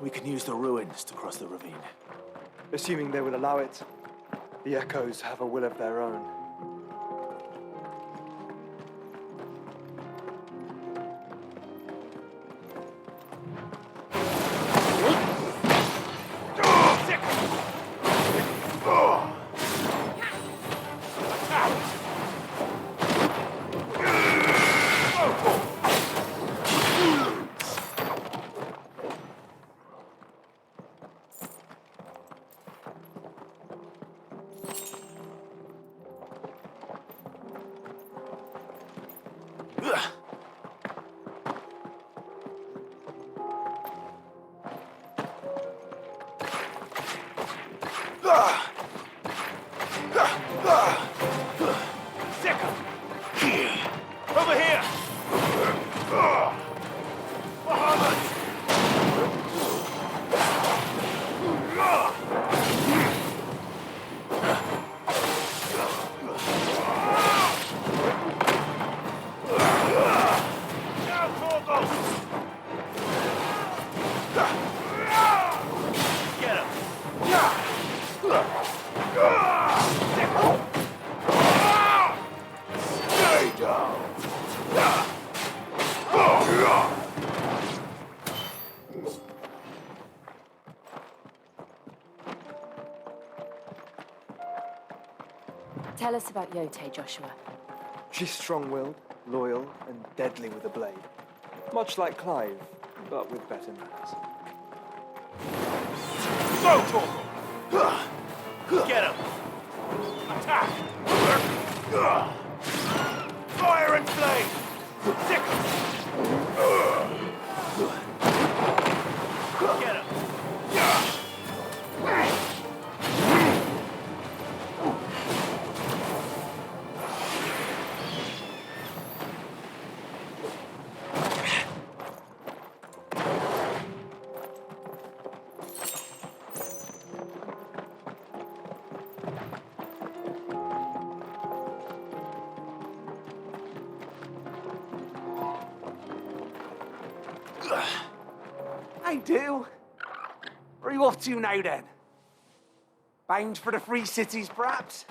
We can use the ruins to cross the ravine. Assuming they will allow it, the Echoes have a will of their own. Over here! Tell us about Yote, Joshua. She's strong-willed, loyal, and deadly with a blade. Much like Clive, but with better manners. Go, Chocobo! Get him! Attack! Fire and flame! Stick him! Get him! I do. Where are you off to now, then? Bound for the Free Cities, perhaps?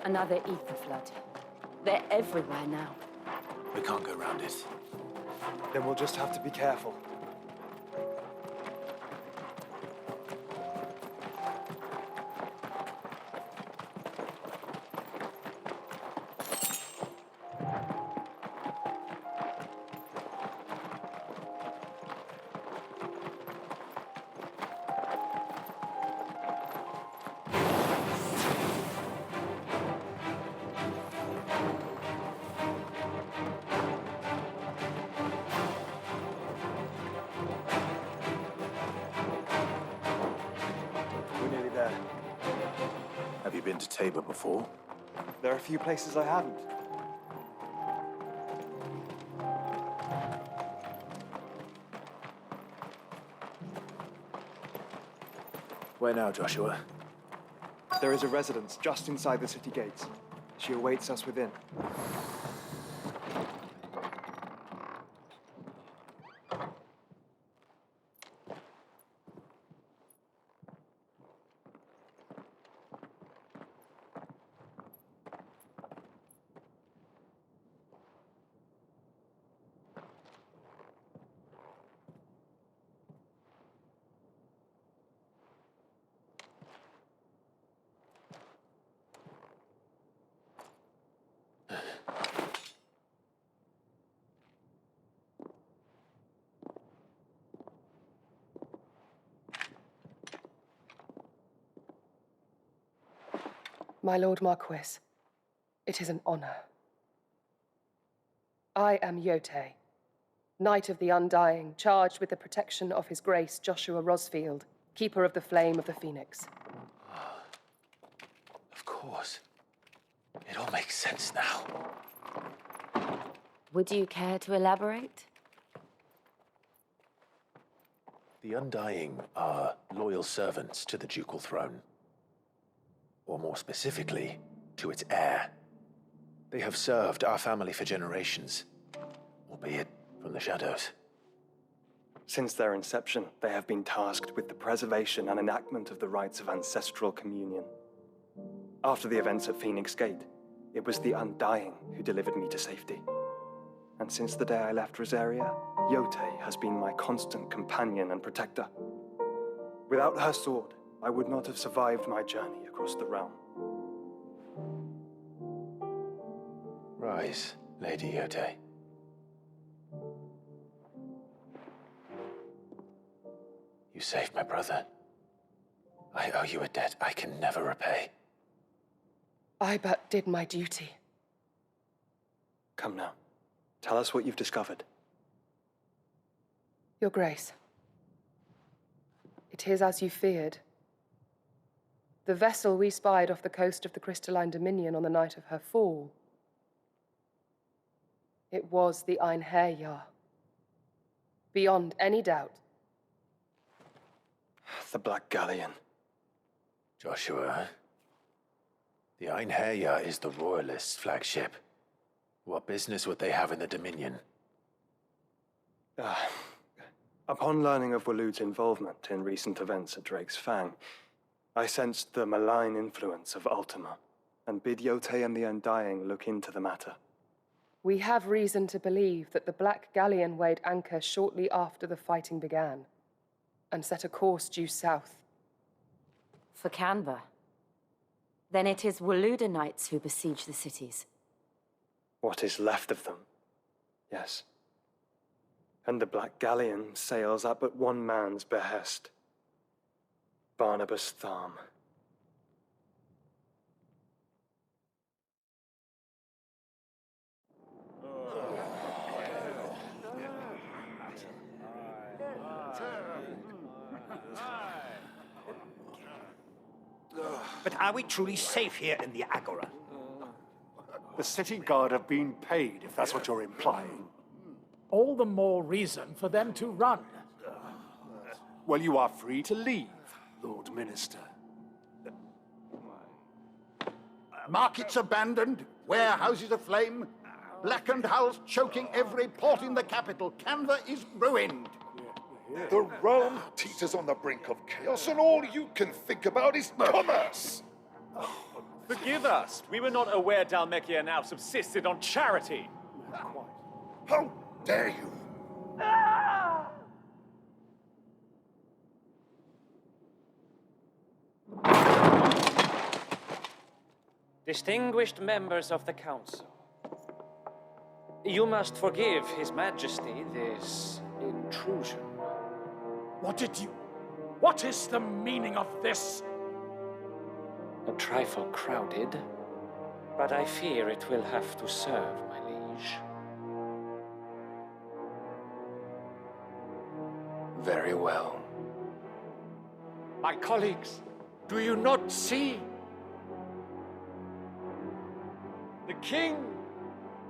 Another ether flood. They're everywhere now. We can't go around it. Then we'll just have to be careful. Have you been to Tabor before? There are a few places I haven't. Where now, Joshua? There is a residence just inside the city gates. She awaits us within. My Lord Marquis, it is an honor. I am Yote, Knight of the Undying, charged with the protection of His Grace Joshua Rosfield, Keeper of the Flame of the Phoenix. Of course. It all makes sense now. Would you care to elaborate? The Undying are loyal servants to the ducal throne. Or more specifically, to its heir. They have served our family for generations, albeit from the shadows. Since their inception, they have been tasked with the preservation and enactment of the rites of ancestral communion. After the events at Phoenix Gate, it was the Undying who delivered me to safety. And since the day I left Rosaria, Yotei has been my constant companion and protector. Without her sword, I would not have survived my journey across the realm. Rise, Lady Yotei. You saved my brother. I owe you a debt I can never repay. I but did my duty. Come now. Tell us what you've discovered. Your Grace. It is as you feared. The vessel we spied off the coast of the Crystalline Dominion on the night of her fall. It was the Einherjar. Beyond any doubt. The Black Galleon. Joshua, the Einherjar is the Royalists' flagship. What business would they have in the Dominion? Upon learning of Waloed's involvement in recent events at Drake's Fang, I sensed the malign influence of Ultima, and bid Yotei and the Undying look into the matter. We have reason to believe that the Black Galleon weighed anchor shortly after the fighting began, and set a course due south. For Canva. Then it is Waloeda knights who besiege the cities. What is left of them, yes. And the Black Galleon sails at but one man's behest. Barnabas Tharm. But are we truly safe here in the Agora? The city guard have been paid, if that's what you're implying. All the more reason for them to run. Well, you are free to leave, Lord Minister. Markets abandoned, warehouses aflame, blackened hulls choking every port in the capital. Canva is ruined. The realm teeters on the brink of chaos, and all you can think about is commerce! Forgive us. We were not aware Dhalmekia now subsisted on charity. How dare you! Distinguished members of the Council, you must forgive His Majesty this intrusion. What is the meaning of this? A trifle crowded, but I fear it will have to serve, my liege. Very well. My colleagues, do you not see? The king,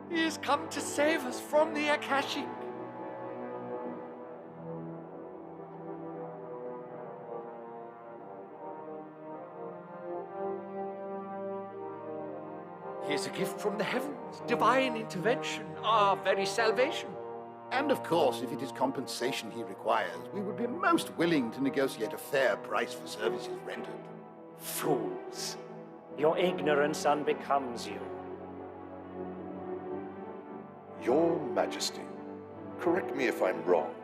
he has come to save us from the Akashic. He is a gift from the heavens, divine intervention, our very salvation. And of course, if it is compensation he requires, we would be most willing to negotiate a fair price for services rendered. Fools, your ignorance unbecomes you. Your Majesty, correct me if I'm wrong,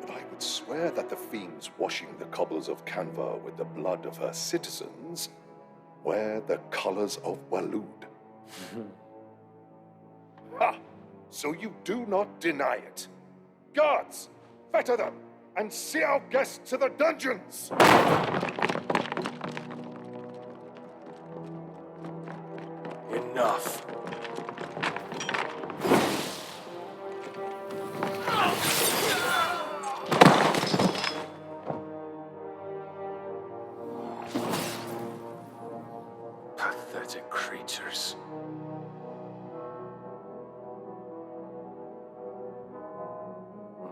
but I would swear that the fiends washing the cobbles of Canva with the blood of her citizens wear the colors of Waloed. Ha! So you do not deny it. Guards, fetter them, and see our guests to the dungeons! Enough. Pathetic creatures.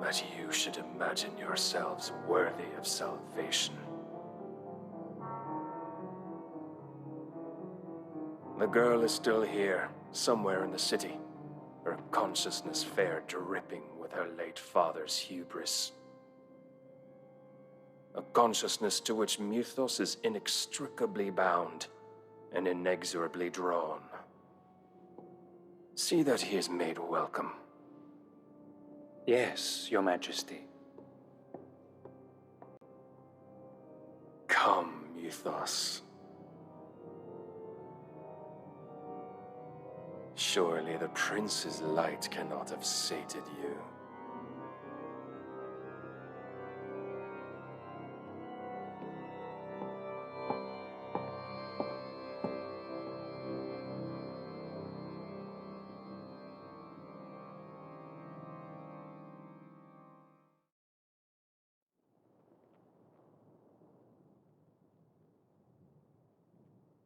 That you shall should imagine yourselves worthy of salvation. The girl is still here, somewhere in the city, her consciousness fair dripping with her late father's hubris. A consciousness to which Mythos is inextricably bound and inexorably drawn. See that he is made welcome. Yes, Your Majesty. Come, Mythos. Surely the prince's light cannot have sated you.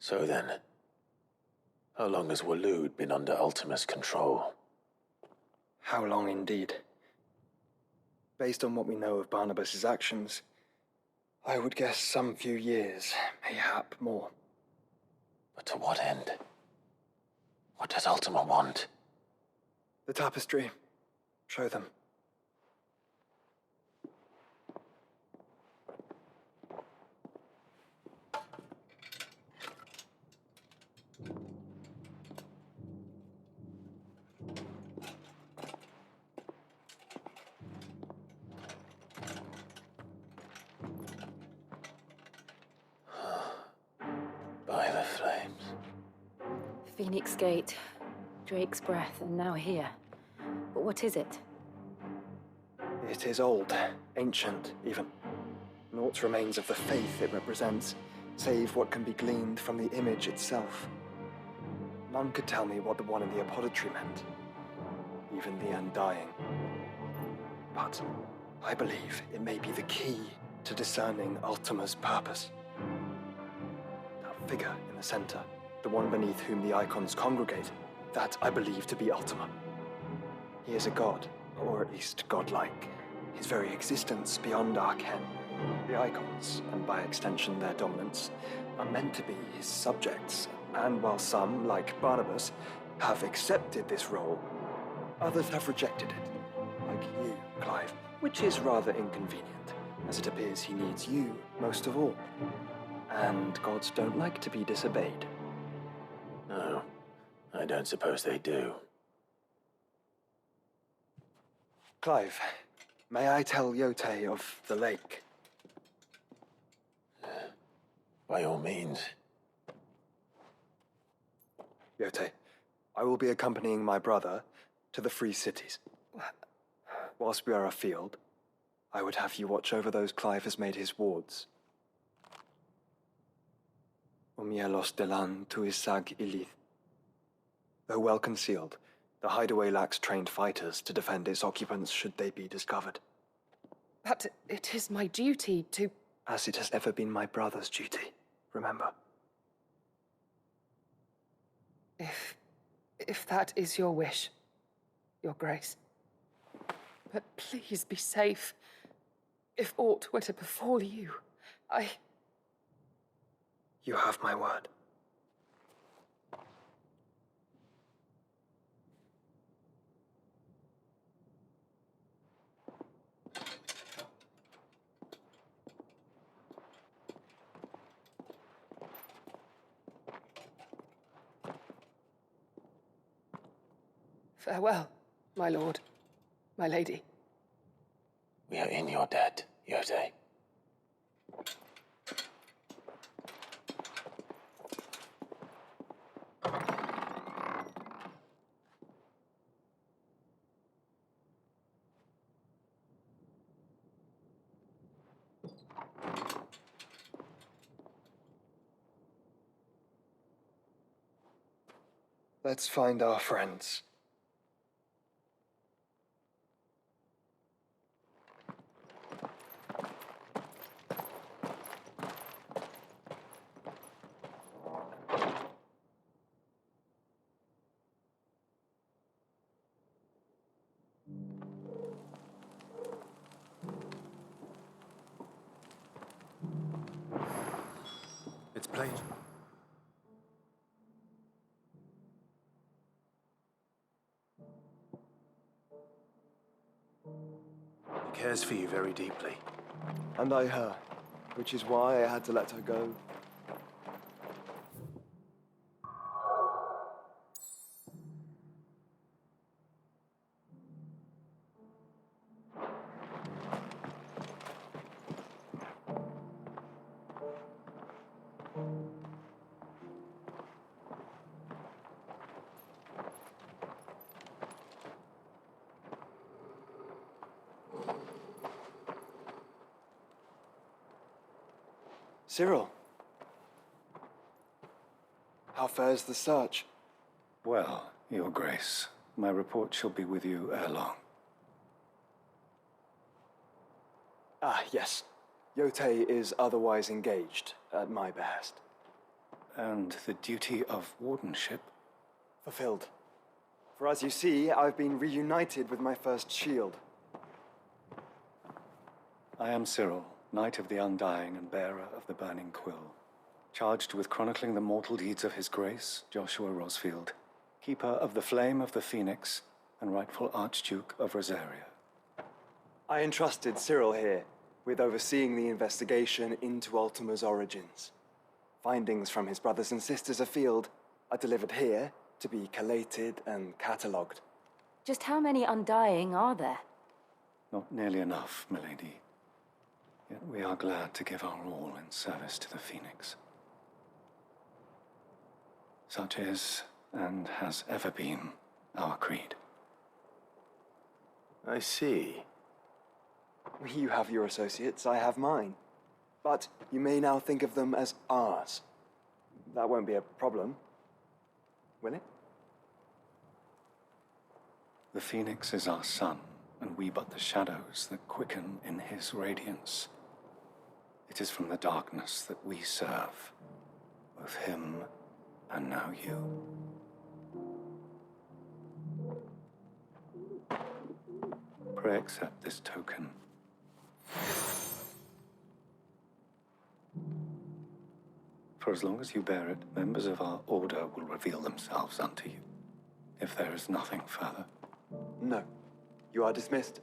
So then, how long has Waloed been under Ultima's control? How long indeed? Based on what we know of Barnabas's actions, I would guess some few years, mayhap more. But to what end? What does Ultima want? The tapestry. Show them. By the flames. Phoenix Gate, Drake's Breath, and now here. But what is it? It is old, ancient, even. Naught remains of the faith it represents, save what can be gleaned from the image itself. None could tell me what the one in the apothecary meant, even the Undying. But I believe it may be the key to discerning Ultima's purpose. That figure in the center, the one beneath whom the Eikons congregate, that I believe to be Ultima. He is a god, or at least godlike, his very existence beyond our ken. The Eikons, and by extension their dominants, are meant to be his subjects, and while some, like Barnabas, have accepted this role, others have rejected it, like you, Clive, which is rather inconvenient, as it appears he needs you most of all. And gods don't like to be disobeyed. No, I don't suppose they do. Clive, may I tell Yote of the lake? By all means. Yote, I will be accompanying my brother to the Free Cities. Whilst we are afield, I would have you watch over those Clive has made his wards. Umielos delan tuisag ilith. Though well concealed, the hideaway lacks trained fighters to defend its occupants should they be discovered. But it is my duty to... As it has ever been my brother's duty, remember. If that is your wish, Your Grace. But please be safe. If aught were to befall you, You have my word. Farewell, my lord, my lady. We are in your debt, Yote. Let's find our friends. plane. He cares for you very deeply. And I her, which is why I had to let her go. Cyril. How fares the search? Well, Your Grace, my report shall be with you ere long. Ah, yes. Yote is otherwise engaged, at my behest. And the duty of wardenship? Fulfilled. For as you see, I've been reunited with my first shield. I am Cyril, Knight of the Undying and bearer of the Burning Quill, charged with chronicling the mortal deeds of His Grace, Joshua Rosfield, keeper of the Flame of the Phoenix and rightful Archduke of Rosaria. I entrusted Cyril here with overseeing the investigation into Ultima's origins. Findings from his brothers and sisters afield are delivered here to be collated and catalogued. Just how many Undying are there? Not nearly enough, milady. Yet we are glad to give our all in service to the Phoenix. Such is, and has ever been, our creed. I see. You have your associates, I have mine. But you may now think of them as ours. That won't be a problem, will it? The Phoenix is our sun, and we but the shadows that quicken in his radiance. It is from the darkness that we serve, both him and now you. Pray accept this token. For as long as you bear it, members of our order will reveal themselves unto you. If there is nothing further. No. You are dismissed.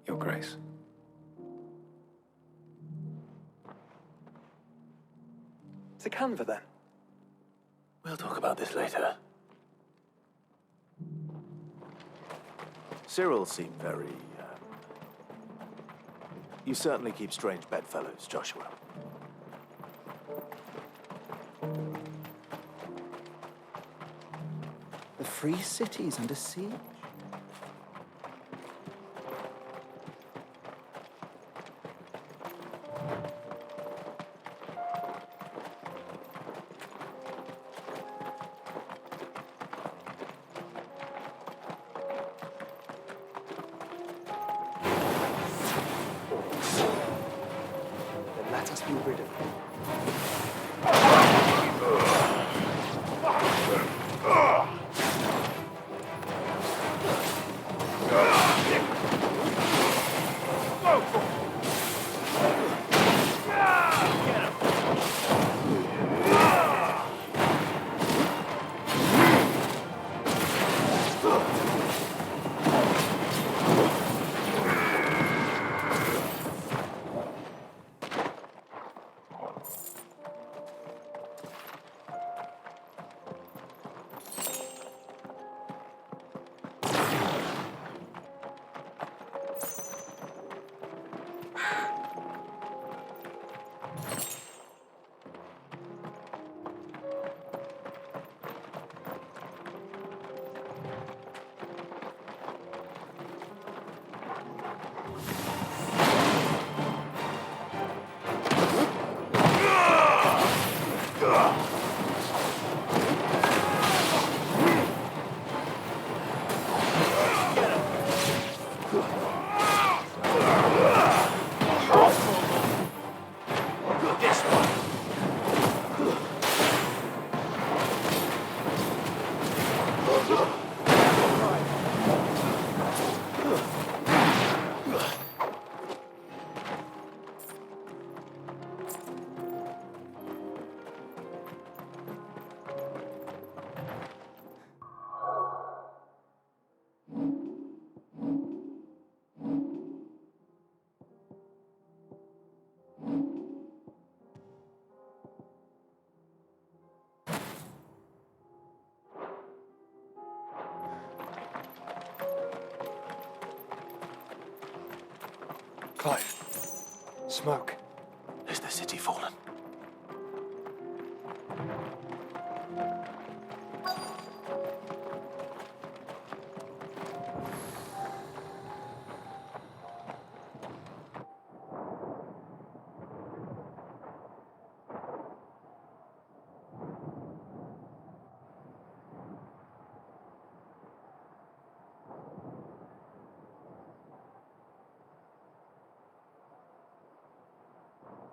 Your Grace. To Canva, then. We'll talk about this later. Cyril seemed very, You certainly keep strange bedfellows, Joshua. The free city's under siege. Then let us be rid of them. Clive. Smoke. Is the city fallen?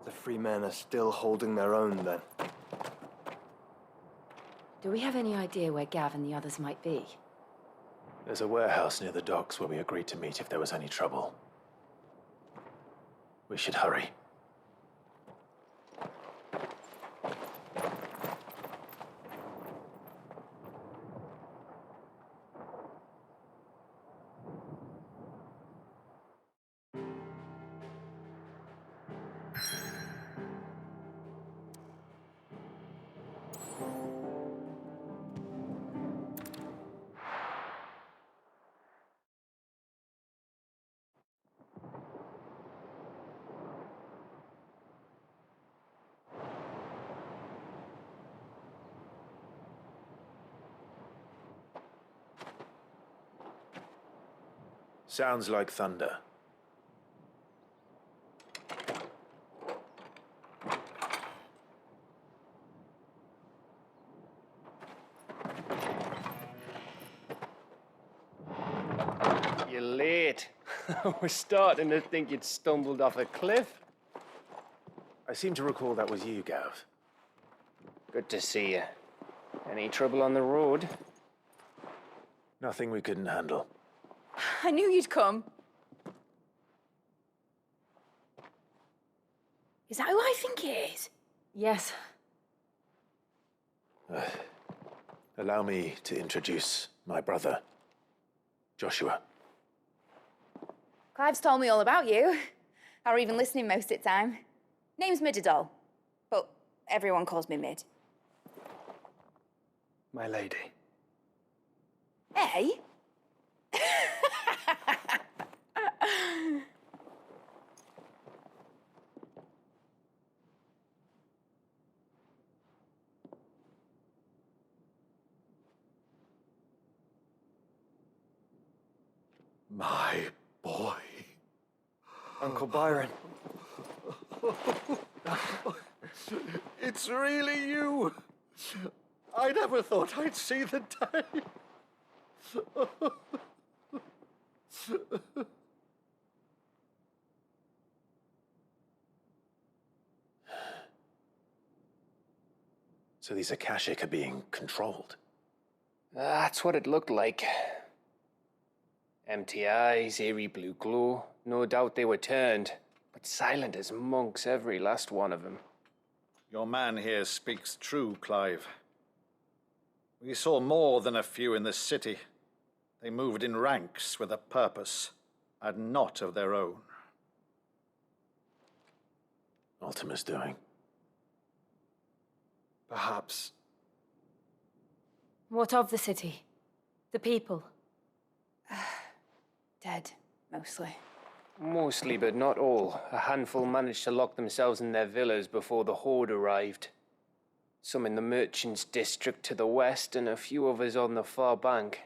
The free men are still holding their own, then. Do we have any idea where Gav and the others might be? There's a warehouse near the docks where we agreed to meet if there was any trouble. We should hurry. Sounds like thunder. You're late. We're starting to think you'd stumbled off a cliff. I seem to recall that was you, Gav. Good to see you. Any trouble on the road? Nothing we couldn't handle. I knew you'd come. Is that who I think it is? Yes. Allow me to introduce my brother, Joshua. Clive's told me all about you. Or even listening most of the time. Name's Midadol, but everyone calls me Mid. My lady. Hey? My boy. Uncle Byron. It's really you. I never thought I'd see the day. So these Akashic are being controlled? That's what it looked like. Empty eyes, eerie blue glow. No doubt they were turned, but silent as monks, every last one of them. Your man here speaks true, Clive. We saw more than a few in the city. They moved in ranks with a purpose, and not of their own. Ultima's doing. Perhaps. What of the city? The people? Dead, mostly. Mostly, but not all. A handful managed to lock themselves in their villas before the Horde arrived. Some in the merchants' district to the west, and a few others on the far bank.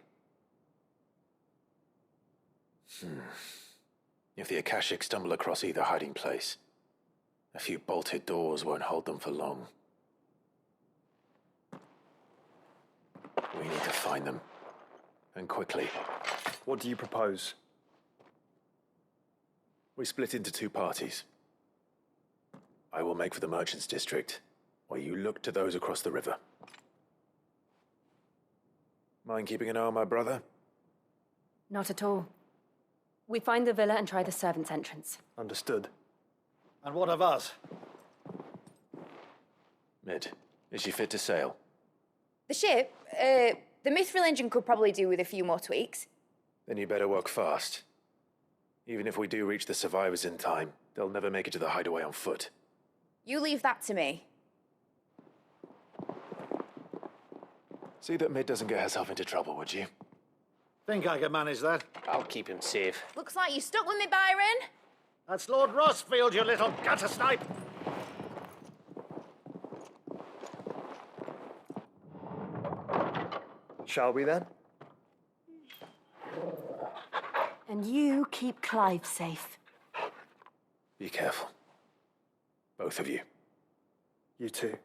If the Akashic stumble across either hiding place, a few bolted doors won't hold them for long. We need to find them. And quickly. What do you propose? We split into two parties. I will make for the merchants' district, while you look to those across the river. Mind keeping an eye on my brother? Not at all. We find the villa and try the servants' entrance. Understood. And what of us? Mid, is she fit to sail? The ship, the Mithril engine could probably do with a few more tweaks. Then you better work fast. Even if we do reach the survivors in time, they'll never make it to the hideaway on foot. You leave that to me. See that Mid doesn't get herself into trouble, would you? Think I can manage that? I'll keep him safe. Looks like you stuck with me, Byron. That's Lord Rosfield, you little gutter snipe! Shall we then? And you keep Clive safe. Be careful. Both of you. You too.